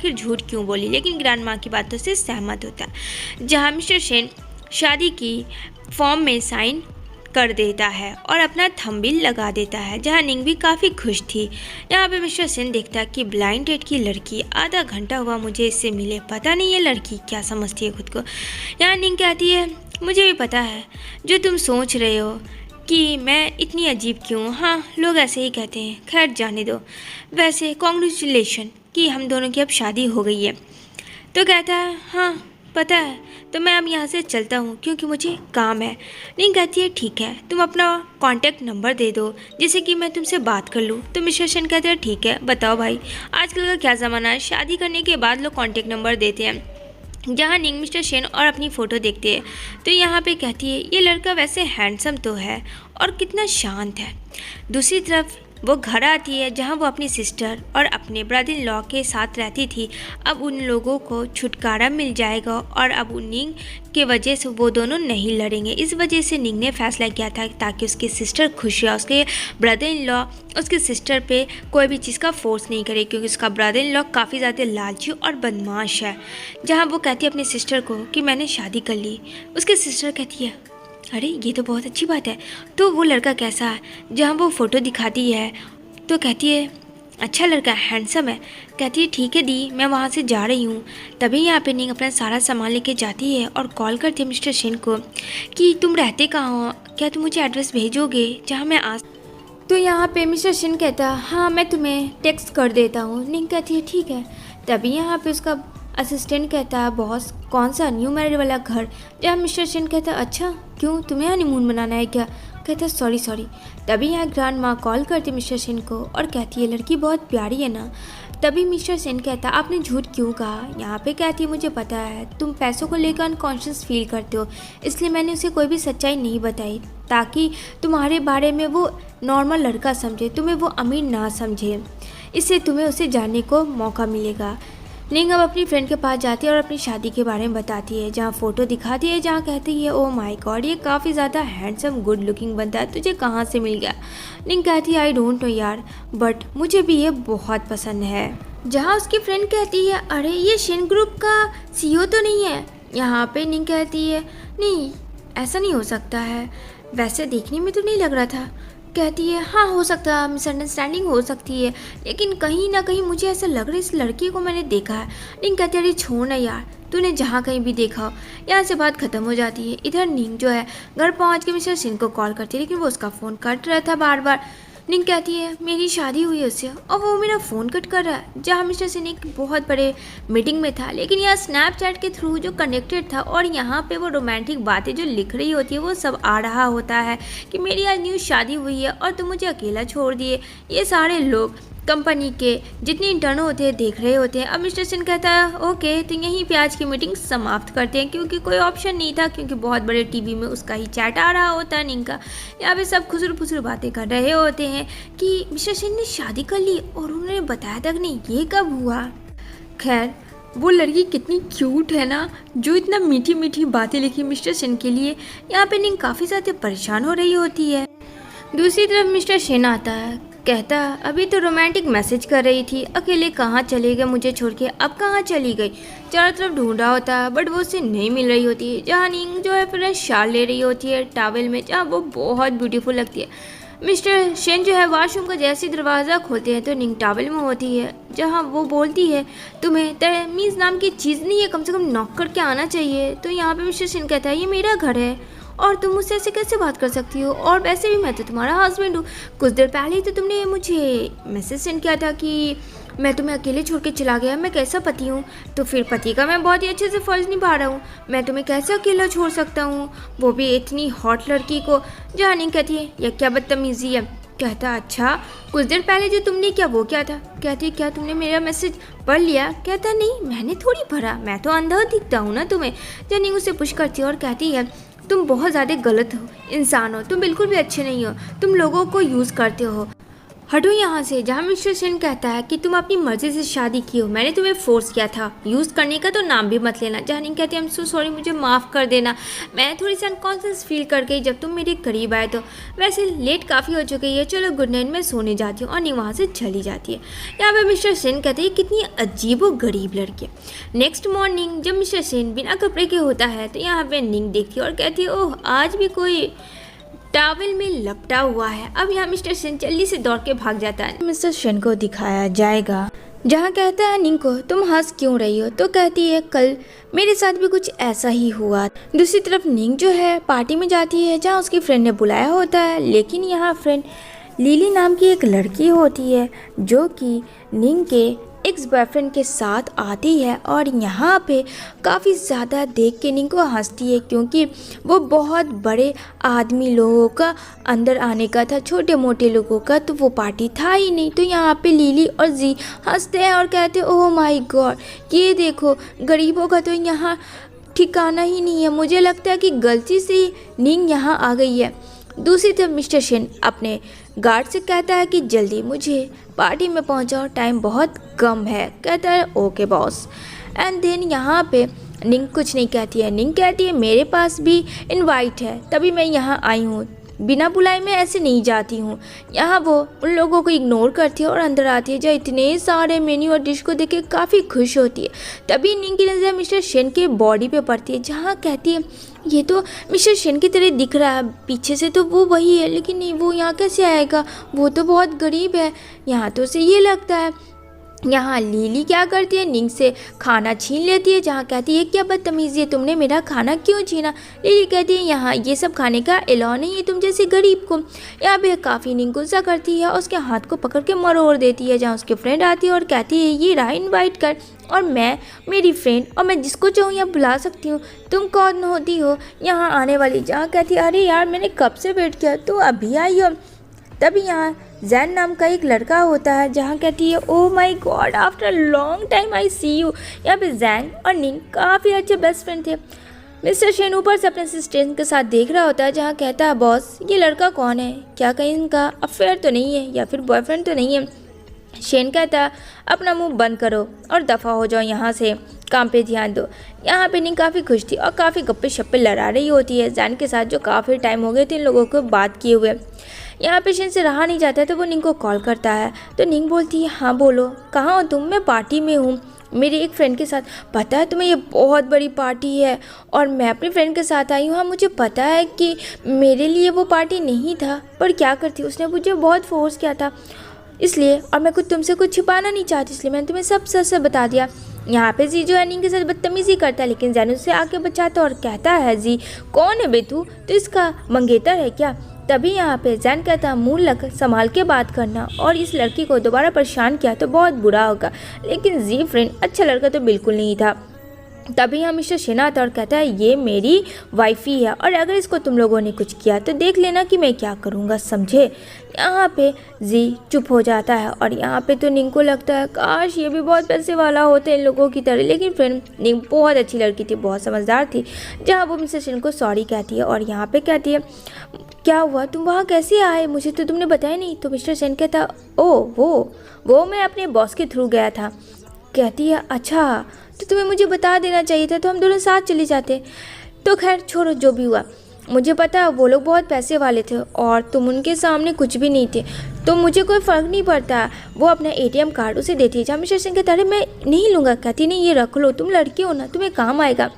आखिर झूठ क्यों बोली, लेकिन ग्रैंड माँ की बातों से सहमत होता है। जहाँ मिस्टर सेन शादी की फॉर्म में साइन कर देता है और अपना थंब भी लगा देता है, जहाँ निंग भी काफ़ी खुश थी। यहाँ पे मिस्टर सेन देखता है कि ब्लाइंड डेट की लड़की, आधा घंटा हुआ मुझे इससे मिले, पता नहीं ये लड़की क्या समझती है खुद को। यहाँ निंग कहती है मुझे भी पता है जो तुम सोच रहे हो कि मैं इतनी अजीब क्यों, हाँ लोग ऐसे ही कहते हैं, खैर जाने दो। वैसे कॉन्ग्रेचुलेशन कि हम दोनों की अब शादी हो गई है। तो कहता है हाँ पता है, तो मैं अब यहाँ से चलता हूँ क्योंकि मुझे काम है। नहीं कहती है ठीक है, तुम अपना कॉन्टैक्ट नंबर दे दो जिससे कि मैं तुमसे बात कर लूँ। तो मिस्टर सेन कहते हैं ठीक है, बताओ भाई आजकल का क्या ज़माना है, शादी करने के बाद लोग कॉन्टैक्ट नंबर देते हैं। जहाँ निंग मिस्टर सेन और अपनी फ़ोटो देखते हैं तो यहाँ पे कहती है ये लड़का वैसे हैंडसम तो है और कितना शांत है। दूसरी तरफ वो घर आती है जहाँ वो अपनी सिस्टर और अपने ब्रदर इन लॉ के साथ रहती थी। अब उन लोगों को छुटकारा मिल जाएगा और अब निंग के वजह से वो दोनों नहीं लड़ेंगे। इस वजह से निंग ने फैसला किया था ताकि उसकी सिस्टर खुश रहे, उसके ब्रदर इन लॉ उसकी सिस्टर पे कोई भी चीज़ का फोर्स नहीं करे, क्योंकि उसका ब्रदर इन लॉ काफ़ी ज़्यादा लालची और बदमाश है। जहाँ वो कहती है अपनी सिस्टर को कि मैंने शादी कर ली, उसकी सिस्टर कहती है अरे ये तो बहुत अच्छी बात है, तो वो लड़का कैसा है। जहाँ वो फ़ोटो दिखाती है तो कहती है अच्छा लड़का, हैंडसम है। कहती है ठीक है दी, मैं वहाँ से जा रही हूँ। तभी यहाँ पे निंग अपना सारा सामान लेके जाती है और कॉल करती है मिस्टर सेन को कि तुम रहते कहाँ हो, क्या तुम मुझे एड्रेस भेजोगे जहाँ मैं आ। तो यहाँ पे मिस्टर सेन कहता हाँ मैं तुम्हें टेक्स्ट कर देता हूँ। निंग कहती है ठीक है। तभी यहाँ पे उसका असिस्टेंट कहता है बॉस कौन सा न्यू मैरिड वाला घर। जहाँ मिस्टर सेन कहता अच्छा क्यों, तुम्हें हनीमून मनाना है क्या। कहता सॉरी। तभी यहाँ ग्रैंड माँ कॉल करती मिस्टर सेन को और कहती है लड़की बहुत प्यारी है ना। तभी मिस्टर सेन कहता आपने झूठ क्यों कहा। यहाँ पे कहती है मुझे पता है तुम पैसों को लेकर अनकॉन्शियस फील करते हो, इसलिए मैंने उसे कोई भी सच्चाई नहीं बताई ताकि तुम्हारे बारे में वो नॉर्मल लड़का समझे, तुम्हें वो अमीर ना समझे, इससे तुम्हें उसे जानने को मौका मिलेगा। निंग अब अपनी फ्रेंड के पास जाती है और अपनी शादी के बारे में बताती है, जहाँ फ़ोटो दिखाती है, जहाँ कहती है ओ माय गॉड ये काफ़ी ज़्यादा हैंडसम गुड लुकिंग बनता है, तुझे कहाँ से मिल गया। निंग कहती है आई डोंट नो यार, बट मुझे भी ये बहुत पसंद है। जहाँ उसकी फ्रेंड कहती है अरे ये शिन ग्रुप का CEO तो नहीं है। यहाँ पे निंग कहती है नहीं ऐसा नहीं हो सकता है, वैसे देखने में तो नहीं लग रहा था। कहती है हाँ हो सकता है, मिसअंडरस्टैंडिंग हो सकती है, लेकिन कहीं ना कहीं मुझे ऐसा लग रहा है इस लड़की को मैंने देखा है। निंग कहती है अरे छोड़ ना यार, तूने जहाँ कहीं भी देखा हो। यहाँ से बात खत्म हो जाती है। इधर निंग जो है घर पहुँच के मिस्टर सेन को कॉल करती है, लेकिन वो उसका फ़ोन कट रहा था बार बार। निंग कहती है मेरी शादी हुई है उससे और वो मेरा फ़ोन कट कर रहा है। जहाँ मिस्टर सेन एक बहुत बड़े मीटिंग में था, लेकिन यहाँ स्नैपचैट के थ्रू जो कनेक्टेड था और यहाँ पे वो रोमांटिक बातें जो लिख रही होती है वो सब आ रहा होता है कि मेरी आज न्यू शादी हुई है और तुम मुझे अकेला छोड़ दिए। ये सारे लोग कंपनी के जितने इंटर्न होते हैं देख रहे होते हैं। अब मिस्टर सेन कहता है ओके तो यहीं पे आज की मीटिंग समाप्त करते हैं, क्योंकि कोई ऑप्शन नहीं था, क्योंकि बहुत बड़े टीवी में उसका ही चैट आ रहा होता है निंग का। यहाँ पे सब खुसर फुसर बातें कर रहे होते हैं कि मिस्टर सेन ने शादी कर ली और उन्होंने बताया तक नहीं, ये कब हुआ। खैर वो लड़की कितनी क्यूट है ना, जो इतना मीठी मीठी बातें लिखी मिस्टर सेन के लिए। यहाँ पे निंग काफ़ी ज़्यादा परेशान हो रही होती है। दूसरी तरफ मिस्टर सेन आता है, कहता अभी तो रोमांटिक मैसेज कर रही थी, अकेले कहाँ चले गए मुझे छोड़ के, अब कहाँ चली गई। चारों तरफ ढूंढा होता है बट वो उससे नहीं मिल रही होती है। जहाँ निंग जो है फिर शाल ले रही होती है टॉवेल में, जहाँ वो बहुत ब्यूटीफुल लगती है। मिस्टर सेन जो है वॉशरूम का जैसे दरवाज़ा खोलते हैं तो निंग टॉवेल में होती है, जहाँ वो बोलती है तुम्हें तमीज़ नाम की चीज़ नहीं है, कम से कम नॉक करके आना चाहिए। तो यहाँ पे मिस्टर सेन कहता है ये मेरा घर है और तुम मुझसे ऐसे कैसे बात कर सकती हो, और वैसे भी मैं तो तुम्हारा हस्बैंड हूँ। कुछ देर पहले ही तो तुमने मुझे मैसेज सेंड किया था कि मैं तुम्हें अकेले छोड़ के चला गया, मैं कैसा पति हूँ। तो फिर पति का मैं बहुत ही अच्छे से फ़र्ज़ निभा रहा हूँ, मैं तुम्हें कैसे अकेला छोड़ सकता हूँ, वो भी इतनी हॉट लड़की को। जहाँ निंग कहती है यह क्या बदतमीज़ी है। कहता अच्छा कुछ देर पहले जो तुमने किया वो क्या था। कहती क्या तुमने मेरा मैसेज पढ़ लिया। कहता नहीं मैंने थोड़ी पढ़ा, मैं तो अंधा दिखता हूँ ना तुम्हें। जहाँ निंग उसे पुश करती है और कहती है तुम बहुत ज़्यादा गलत हो इंसान हो, तुम बिल्कुल भी अच्छे नहीं हो, तुम लोगों को यूज़ करते हो, हटो यहाँ से। जहाँ मिस्टर सेन कहता है कि तुम अपनी मर्जी से शादी की हो, मैंने तुम्हें फोर्स किया था, यूज़ करने का तो नाम भी मत लेना। जहाँ निंग कहती है, आई एम सो सॉरी, मुझे माफ़ कर देना, मैं थोड़ी सी अनकॉन्शियस फील कर गई जब तुम मेरे करीब आए। तो वैसे लेट काफ़ी हो चुकी है, चलो गुड नाइट, मैं सोने जाती हूँ। और निंग वहाँ से चली जाती है। यहाँ पर मिस्टर सेन कहते हैं कितनी अजीब व गरीब लड़की है। नेक्स्ट मॉर्निंग जब मिस्टर सेन बिना कपड़े के होता है तो यहाँ पर निंग देखती है और कहती है ओह आज भी कोई टॉवल में लपटा हुआ है। अब यहाँ मिस्टर सेन जल्दी से दौड़ के भाग जाता है। मिस्टर सेन को दिखाया जाएगा जहाँ कहता है निंग को तुम हंस क्यों रही हो, तो कहती है कल मेरे साथ भी कुछ ऐसा ही हुआ। दूसरी तरफ निंग जो है पार्टी में जाती है जहाँ उसकी फ्रेंड ने बुलाया होता है, लेकिन यहाँ फ्रेंड लिली नाम की एक लड़की होती है जो कि निंग के एक्स बॉयफ्रेंड के साथ आती है और यहाँ पे काफ़ी ज़्यादा देख के निंग को हंसती है क्योंकि वो बहुत बड़े आदमी लोगों का अंदर आने का था, छोटे मोटे लोगों का तो वो पार्टी था ही नहीं। तो यहाँ पे लिली और जी हंसते हैं और कहते हैं ओह माय गॉड, ये देखो गरीबों का तो यहाँ ठिकाना ही नहीं है, मुझे लगता है कि गलती से ही निंग यहाँ आ गई है। दूसरी तरफ मिस्टर सेन अपने गार्ड से कहता है कि जल्दी मुझे पार्टी में पहुंचाओ, टाइम बहुत कम है। कहता है ओके बॉस। एंड देन यहाँ पे निंग कुछ नहीं कहती है। निंग कहती है मेरे पास भी इनवाइट है, तभी मैं यहाँ आई हूँ, बिना बुलाए मैं ऐसे नहीं जाती हूँ। यहाँ वो उन लोगों को इग्नोर करती है और अंदर आती है जहाँ इतने सारे मेन्यू और डिश को देख के काफ़ी खुश होती है। तभी निंग की नज़र मिस्टर सेन के बॉडी पे पड़ती है जहाँ कहती है ये तो मिस्टर सेन की तरह दिख रहा है, पीछे से तो वो वही है, लेकिन नहीं वो यहाँ कैसे आएगा, वो तो बहुत गरीब है, यहाँ तो उसे ये लगता है। यहाँ लिली क्या करती है, निंग से खाना छीन लेती है जहाँ कहती है क्या बदतमीज़ी है, तुमने मेरा खाना क्यों छीना। लिली कहती है यहाँ ये सब खाने का अलाउ नहीं है तुम जैसे गरीब को। यहाँ पे काफ़ी निंग गुस्सा करती है और उसके हाथ को पकड़ के मरोड़ देती है जहाँ उसकी फ्रेंड आती है और कहती है ये रहा इनवाइट कर, और मैं मेरी फ्रेंड और मैं जिसको चाहूँ यहाँ बुला सकती हूँ, तुम कौन होती हो यहाँ आने वाली। जहाँ कहती है अरे यार मैंने कब से वेट किया, तो अभी आई हो। तभी यहाँ जैन नाम का एक लड़का होता है जहाँ कहती है oh my God after long time I see you. यहाँ पे जैन और निंग काफ़ी अच्छे बेस्ट फ्रेंड थे। मिस्टर सेन ऊपर से अपने असिस्टेंट के साथ देख रहा होता है जहाँ कहता है बॉस ये लड़का कौन है, क्या कहीं इनका अफेयर तो नहीं है या फिर बॉयफ्रेंड तो नहीं है। शेन कहता है अपना मुंह बंद करो और दफ़ा हो जाओ यहाँ से, काम पे ध्यान दो। यहाँ पे निंग काफ़ी खुश थी और काफ़ी गप्पे शप्पे लड़ा रही होती है जैन के साथ जो काफ़ी टाइम हो गए थे इन लोगों को बात किए हुए। यहाँ पे शेन से रहा नहीं जाता तो वो निंग को कॉल करता है तो निंग बोलती है हाँ बोलो कहाँ हो तुम, मैं पार्टी में हूँ मेरी एक फ्रेंड के साथ। पता है तुम्हें ये बहुत बड़ी पार्टी है और मैं अपनी फ्रेंड के साथ आई हूँ। हाँ मुझे पता है कि मेरे लिए वो पार्टी नहीं था, पर क्या करती उसने मुझे बहुत फोर्स किया था इसलिए, और मैं तुमसे कुछ छिपाना नहीं चाहती इसलिए मैंने तुम्हें सब सच बता दिया। यहाँ पे जी जो है निंग के साथ बदतमीजी करता है लेकिन जैन उससे आके बचाता और कहता है जी कौन है बे तू, तो इसका मंगेतर है क्या। तभी यहाँ पे जैन कहता मुँह लग संभाल के बात करना और इस लड़की को दोबारा परेशान किया तो बहुत बुरा होगा। लेकिन जी फ्रेंड अच्छा लड़का तो बिल्कुल नहीं था। तभी यहाँ मिस्टर सेन आता और कहता है ये मेरी वाइफी है और अगर इसको तुम लोगों ने कुछ किया तो देख लेना कि मैं क्या करूँगा, समझे। यहाँ पे जी चुप हो जाता है और यहाँ पे तो निंग को लगता है काश ये भी बहुत पैसे वाला होता इन लोगों की तरह। लेकिन फ्रेंड निंग बहुत अच्छी लड़की थी, बहुत समझदार थी। जहाँ वो मिस्टर सेन को सॉरी कहती है और यहाँ पे कहती है क्या हुआ तुम वहाँ कैसे आए, मुझे तो तुमने बताया नहीं। तो मिस्टर सेन कहता ओ वो मैं अपने बॉस के थ्रू गया था। कहती है अच्छा तो तुम्हें मुझे बता देना चाहिए था, तो हम दोनों साथ चले जाते। तो खैर छोड़ो जो भी हुआ, मुझे पता है वो लोग बहुत पैसे वाले थे और तुम उनके सामने कुछ भी नहीं थे, तो मुझे कोई फ़र्क नहीं पड़ता। वो अपना एटीएम कार्ड उसे देती है। जहाँ मिस्टर सिंह कहता है मैं नहीं लूँगा। कहती नहीं ये रख लो, तुम लड़की हो ना तुम्हें काम आएगा।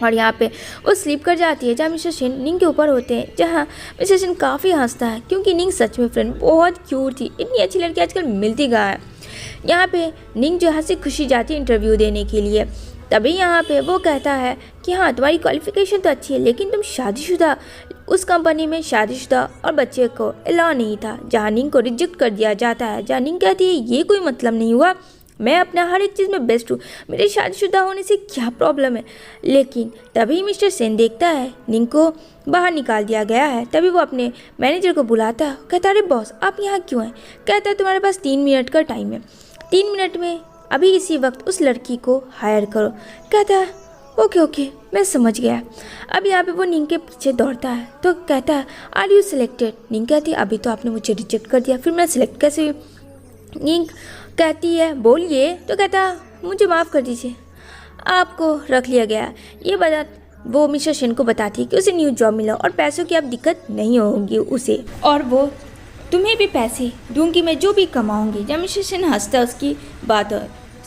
और यहाँ पे वो स्लीप कर जाती है जहाँ मिस्टर सेन निंग के ऊपर होते हैं। जहाँ मिस्टर सेन काफ़ी हंसता है क्योंकि निंग सच में फ्रेंड बहुत क्यूट थी, इतनी अच्छी लड़की आजकल मिलती कहाँ है। यहाँ पे निंग जो हंसी खुशी जाती है इंटरव्यू देने के लिए। तभी यहाँ पे वो कहता है कि हाँ तुम्हारी क्वालिफिकेशन तो अच्छी है लेकिन तुम शादीशुदा, उस कंपनी में शादीशुदा और बच्चे को अलाउ नहीं था। जहाँ निंग को रिजेक्ट कर दिया जाता है। जहाँ निंग कहती है ये कोई मतलब नहीं हुआ, मैं अपना हर एक चीज़ में बेस्ट हूँ, मेरे शादीशुदा होने से क्या प्रॉब्लम है। लेकिन तभी मिस्टर सेन देखता है निंग को बाहर निकाल दिया गया है। तभी वो अपने मैनेजर को बुलाता है। कहता अरे बॉस आप यहाँ क्यों हैं। कहता है तुम्हारे पास 3 मिनट का टाइम है, 3 मिनट में अभी इसी वक्त उस लड़की को हायर करो। कहता है ओके ओके, मैं समझ गया। अब यहाँ पे वो निंग के पीछे दौड़ता है तो कहता है आर यू सिलेक्टेड। निंग कहती है अभी तो आपने मुझे रिजेक्ट कर दिया, फिर मैं सिलेक्ट कैसे हुई। निंग कहती है बोलिए, तो कहता मुझे माफ़ कर दीजिए, आपको रख लिया गया। ये बता वो मिस्टर सेन को बताती है कि उसे न्यू जॉब मिला और पैसों की अब दिक्कत नहीं होगी उसे, और वो तुम्हें भी पैसे दूंगी मैं जो भी कमाऊंगी। जब मिस्टर सेन हंसता है उसकी बातों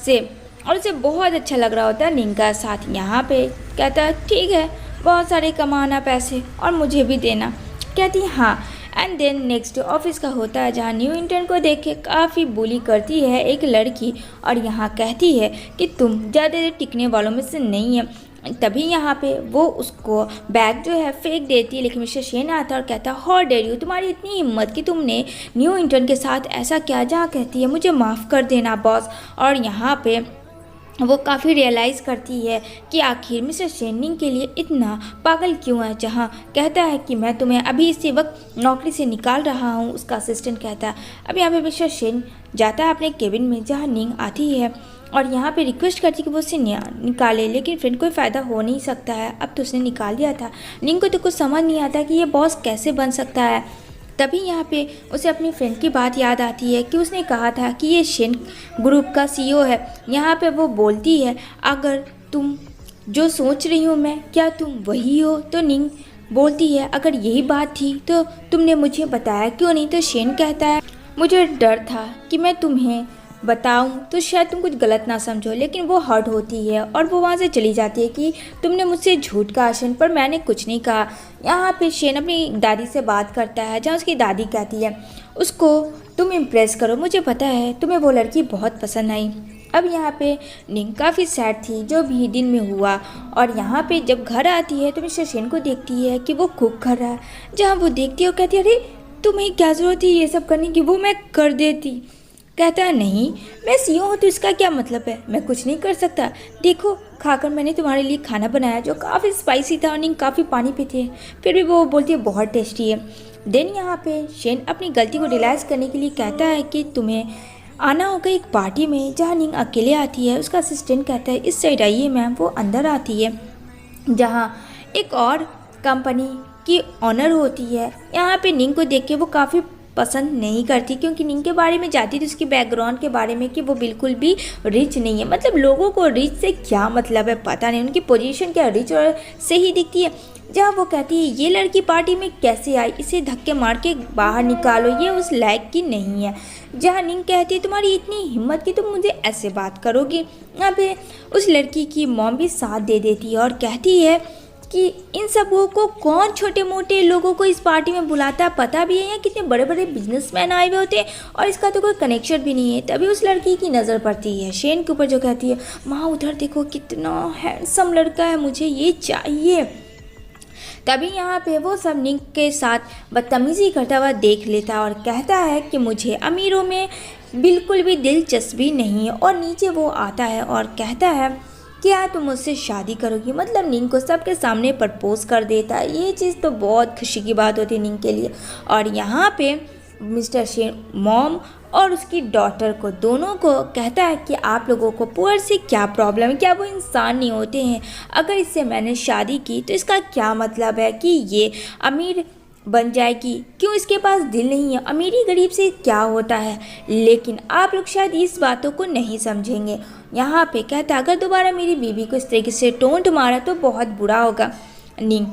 से और उसे बहुत अच्छा लग रहा होता है निंग का साथ। यहाँ पे कहता है ठीक है, बहुत सारे कमाना पैसे और मुझे भी देना। कहती है हाँ। एंड देन नेक्स्ट ऑफिस का होता है जहाँ न्यू इंटर्न को देख के काफ़ी बुली करती है एक लड़की, और यहाँ कहती है कि तुम ज़्यादा देर टिकने वालों में से नहीं है। तभी यहाँ पे वो उसको बैग जो है फेंक देती है, लेकिन मिस्टर सेन आता है और कहता है हाउ डेयर यू, तुम्हारी इतनी हिम्मत कि तुमने न्यू इंटर्न के साथ ऐसा किया। जहाँ कहती है मुझे माफ़ कर देना बॉस। और यहाँ पे वो काफ़ी रियलाइज़ करती है कि आखिर मिस्टर सेन निंग के लिए इतना पागल क्यों है। जहाँ कहता है कि मैं तुम्हें अभी इसी वक्त नौकरी से निकाल रहा हूँ, उसका असिस्टेंट कहता है। अब यहाँ पे मिस्टर सेन जाता है अपने केबिन में जहाँ निंग आती है और यहाँ पे रिक्वेस्ट करती है कि वो उसे निकाले, लेकिन फ्रेंड कोई फ़ायदा हो नहीं सकता है, अब तो उसने निकाल दिया था। निंग को तो कुछ समझ नहीं आता कि ये बॉस कैसे बन सकता है। तभी यहाँ पे उसे अपनी फ्रेंड की बात याद आती है कि उसने कहा था कि ये शेन ग्रुप का सीईओ है। यहाँ पे वो बोलती है अगर तुम जो सोच रही हो मैं, क्या तुम वही हो। तो निंग बोलती है अगर यही बात थी तो तुमने मुझे बताया क्यों नहीं। तो शेन कहता है मुझे डर था कि मैं तुम्हें बताऊं तो शायद तुम कुछ गलत ना समझो, लेकिन वो हर्ट होती है और वो वहाँ से चली जाती है कि तुमने मुझसे झूठ कहा शेन, पर मैंने कुछ नहीं कहा। यहाँ पे शेन अपनी दादी से बात करता है जहाँ उसकी दादी कहती है उसको तुम इम्प्रेस करो, मुझे पता है तुम्हें वो लड़की बहुत पसंद आई। अब यहाँ पे निंग काफ़ी सैड थी जो भी दिन में हुआ, और यहाँ पे जब घर आती है तो मिस्टर सेन को देखती है कि वो कुक कर रहा है, जहाँ वो देखती है और कहती है अरे तुम्हें क्या ज़रूरत थी ये सब करने की, वो मैं कर देती। कहता है नहीं, मैं सीईओ हूँ तो इसका क्या मतलब है, मैं कुछ नहीं कर सकता। देखो खाकर मैंने तुम्हारे लिए खाना बनाया जो काफ़ी स्पाइसी था और निंग काफ़ी पानी पीते हैं, फिर भी वो बोलती है बहुत टेस्टी है। देन यहाँ पे शेन अपनी गलती को रियलाइज़ करने के लिए कहता है कि तुम्हें आना होगा एक पार्टी में जहाँ निंग अकेले आती है। उसका असिस्टेंट कहता है इस साइड आइए मैम। वो अंदर आती है जहाँ एक और कंपनी की ऑनर होती है। यहाँ पे निंग को देख के वो काफ़ी पसंद नहीं करती, क्योंकि निंग के बारे में जानती थी उसकी बैकग्राउंड के बारे में कि वो बिल्कुल भी रिच नहीं है। मतलब लोगों को रिच से क्या मतलब है पता नहीं, उनकी पोजीशन क्या रिच और से ही दिखती है। जहाँ वो कहती है ये लड़की पार्टी में कैसे आई, इसे धक्के मार के बाहर निकालो, ये उस लायक की नहीं है। जहाँ निंग कहती है तुम्हारी इतनी हिम्मत कि तुम मुझे ऐसे बात करोगी। यहाँ पे उस लड़की की मॉम भी साथ दे देती है और कहती है कि इन सबों को कौन छोटे मोटे लोगों को इस पार्टी में बुलाता है, पता भी है या कितने बड़े बड़े बिजनेसमैन आए हुए होते हैं और इसका तो कोई कनेक्शन भी नहीं है। तभी उस लड़की की नज़र पड़ती है शेन के ऊपर जो कहती है माँ उधर देखो कितना हैंडसम लड़का है, मुझे ये चाहिए। तभी यहाँ पे वो सब निंग के साथ बदतमीज़ी करता हुआ देख लेता है और कहता है कि मुझे अमीरों में बिल्कुल भी दिलचस्पी नहीं है। और नीचे वो आता है और कहता है क्या तुम मुझसे शादी करोगी। मतलब निंग को सबके सामने प्रपोज कर देता है। ये चीज़ तो बहुत खुशी की बात होती है निंग के लिए। और यहाँ पे मिस्टर शेन मॉम और उसकी डॉटर को दोनों को कहता है कि आप लोगों को पुअर से क्या प्रॉब्लम है, क्या वो इंसान नहीं होते हैं। अगर इससे मैंने शादी की तो इसका क्या मतलब है कि ये अमीर बन जाएगी, क्यों इसके पास दिल नहीं है, अमीरी गरीब से क्या होता है। लेकिन आप लोग शायद इस बातों को नहीं समझेंगे। यहाँ पे कहता अगर दोबारा मेरी बीवी को इस तरीके से टोंट मारा तो बहुत बुरा होगा। निंग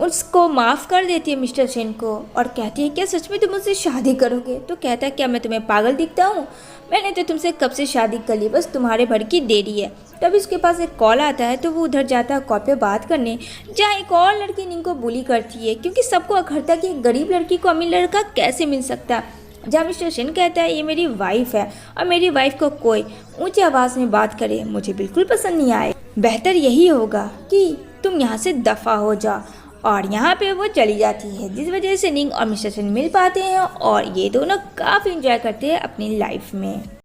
उसको माफ़ कर देती है मिस्टर सेन को और कहती है क्या सच में तुम मुझसे शादी करोगे। तो कहता है क्या मैं तुम्हें पागल दिखता हूँ, मैंने तो तुमसे कब से शादी कर ली, बस तुम्हारे भर की देरी है। तभी उसके पास एक कॉल आता है तो वो उधर जाता है कॉल पे बात करने, जहाँ एक और लड़की निंग को बुली करती है क्योंकि सबको अखरता कि एक गरीब लड़की को अमीर लड़का कैसे मिल सकता है। जहाँ मिस्टर सेन कहता है ये मेरी वाइफ है और मेरी वाइफ को कोई ऊंची आवाज़ में बात करे मुझे बिल्कुल पसंद नहीं आए, बेहतर यही होगा कि तुम यहाँ से दफ़ा हो जाओ। और यहाँ पे वो चली जाती है, जिस वजह से निंग और मिस्टर सेन मिल पाते हैं और ये दोनों काफ़ी इंजॉय करते हैं अपनी लाइफ में।